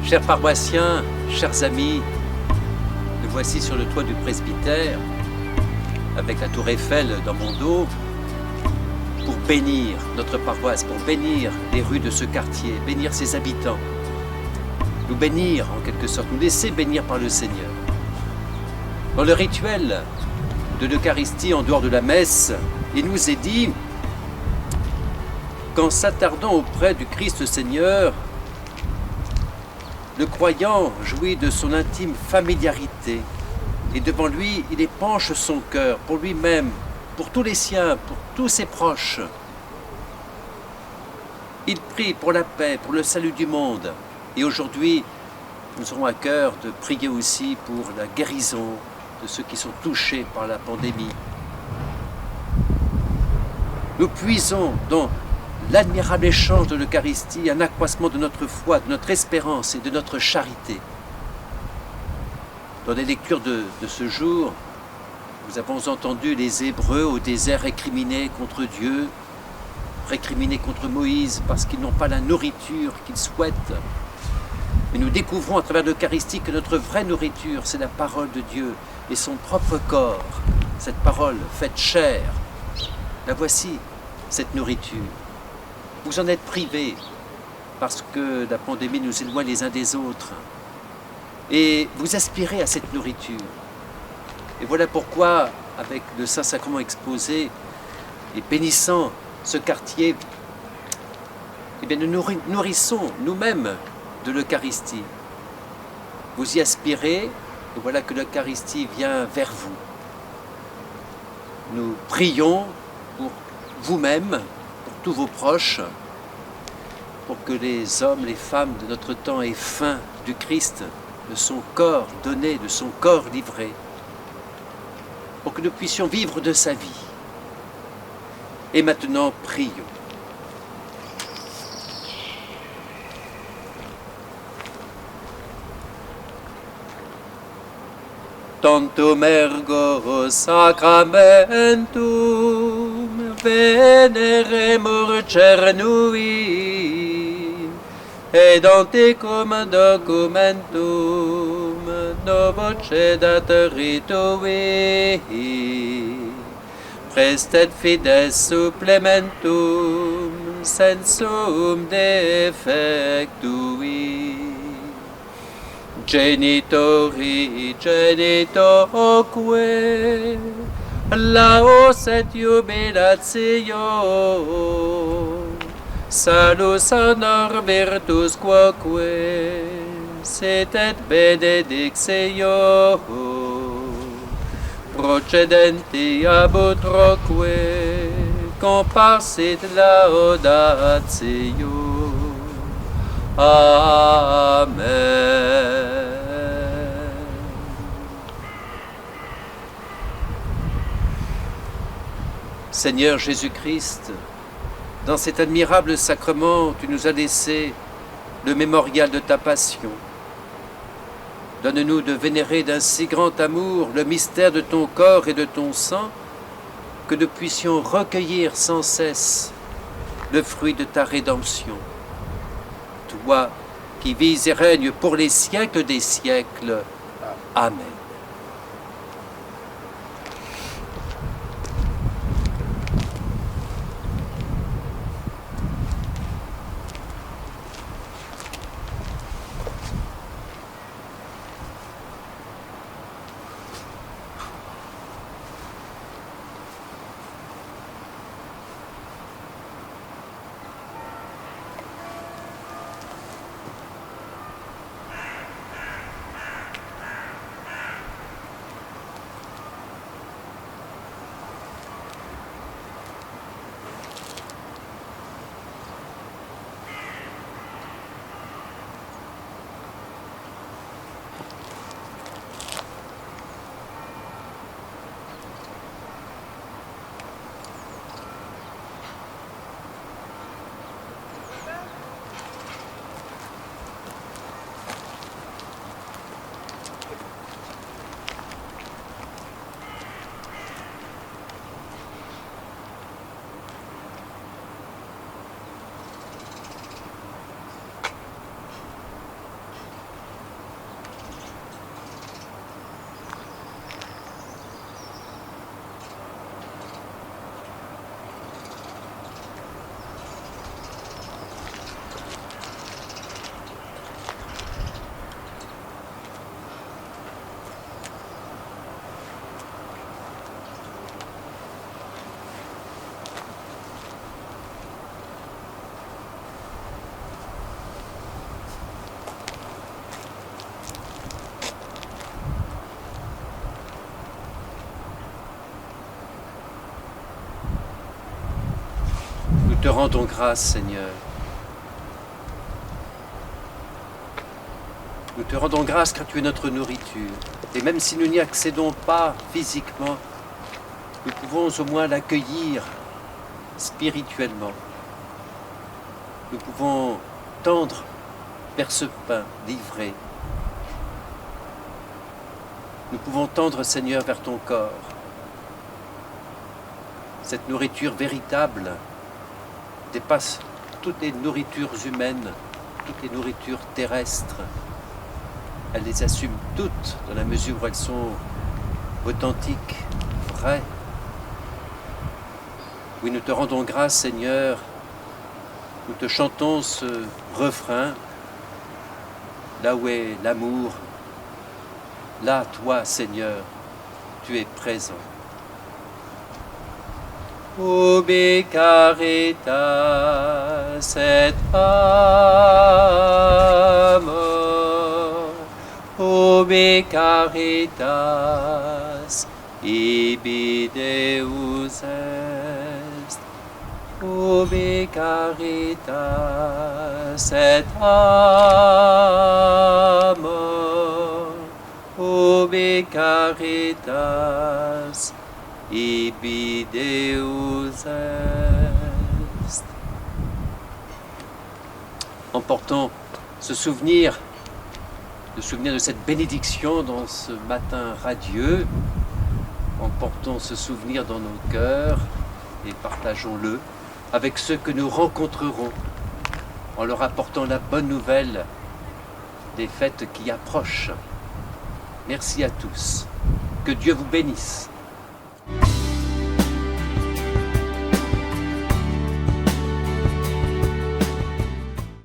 Chers paroissiens, chers amis, nous voici sur le toit du presbytère, avec la tour Eiffel dans mon dos, pour bénir notre paroisse, pour bénir les rues de ce quartier, bénir ses habitants, nous bénir en quelque sorte, nous laisser bénir par le Seigneur. Dans le rituel de l'Eucharistie, en dehors de la messe, il nous est dit qu'en s'attardant auprès du Christ Seigneur, le croyant jouit de son intime familiarité et devant lui, il épanche son cœur pour lui-même, pour tous les siens, pour tous ses proches. Il prie pour la paix, pour le salut du monde. Et aujourd'hui, nous aurons à cœur de prier aussi pour la guérison de ceux qui sont touchés par la pandémie. Nous puisons dans l'admirable échange de l'Eucharistie un accroissement de notre foi, de notre espérance et de notre charité. Dans les lectures de ce jour, nous avons entendu les Hébreux au désert récriminer contre Dieu, récriminer contre Moïse parce qu'ils n'ont pas la nourriture qu'ils souhaitent. Mais nous découvrons à travers l'Eucharistie que notre vraie nourriture, c'est la parole de Dieu et son propre corps. Cette parole faite chair, la voici, cette nourriture. Vous en êtes privés parce que la pandémie nous éloigne les uns des autres. Et vous aspirez à cette nourriture. Et voilà pourquoi, avec le Saint-Sacrement exposé et bénissant ce quartier, eh bien, nous nourrissons nous-mêmes de l'Eucharistie. Vous y aspirez, et voilà que l'Eucharistie vient vers vous. Nous prions pour vous-même, pour tous vos proches, pour que les hommes, les femmes de notre temps aient faim du Christ, de son corps donné, de son corps livré, pour que nous puissions vivre de sa vie. Et maintenant, prions. Tantum ergo sacramentum veneremur cernui, et anticum documentum novoce dateritui, prestet fides supplementum sensum defectui. Genitori genitoque, laus et jubilatio, salus honor virtus quoque, sit et benedictio, procedenti ab utroque, comparsit laudatio. Amen. Seigneur Jésus-Christ, dans cet admirable sacrement, tu nous as laissé le mémorial de ta passion. Donne-nous de vénérer d'un si grand amour le mystère de ton corps et de ton sang, que nous puissions recueillir sans cesse le fruit de ta rédemption. Toi qui vis et règnes pour les siècles des siècles. Amen. te rendons grâce, Seigneur. Nous te rendons grâce car tu es notre nourriture. Et même si nous n'y accédons pas physiquement, nous pouvons au moins l'accueillir spirituellement. Nous pouvons tendre vers ce pain livré. Nous pouvons tendre, Seigneur, vers ton corps. Cette nourriture véritable dépasse toutes les nourritures humaines, toutes les nourritures terrestres. Elle les assume toutes dans la mesure où elles sont authentiques, vraies. Oui, nous te rendons grâce, Seigneur. Nous te chantons ce refrain. Là où est l'amour, là, toi, Seigneur, tu es présent. Ubi caritas et amor, ubi caritas ibi Deus est, ubi caritas et amor, ubi caritas ibi Deus est. Emportons ce souvenir, le souvenir de cette bénédiction dans ce matin radieux. Emportons ce souvenir dans nos cœurs et partageons-le avec ceux que nous rencontrerons en leur apportant la bonne nouvelle des fêtes qui approchent. Merci à tous. Que Dieu vous bénisse.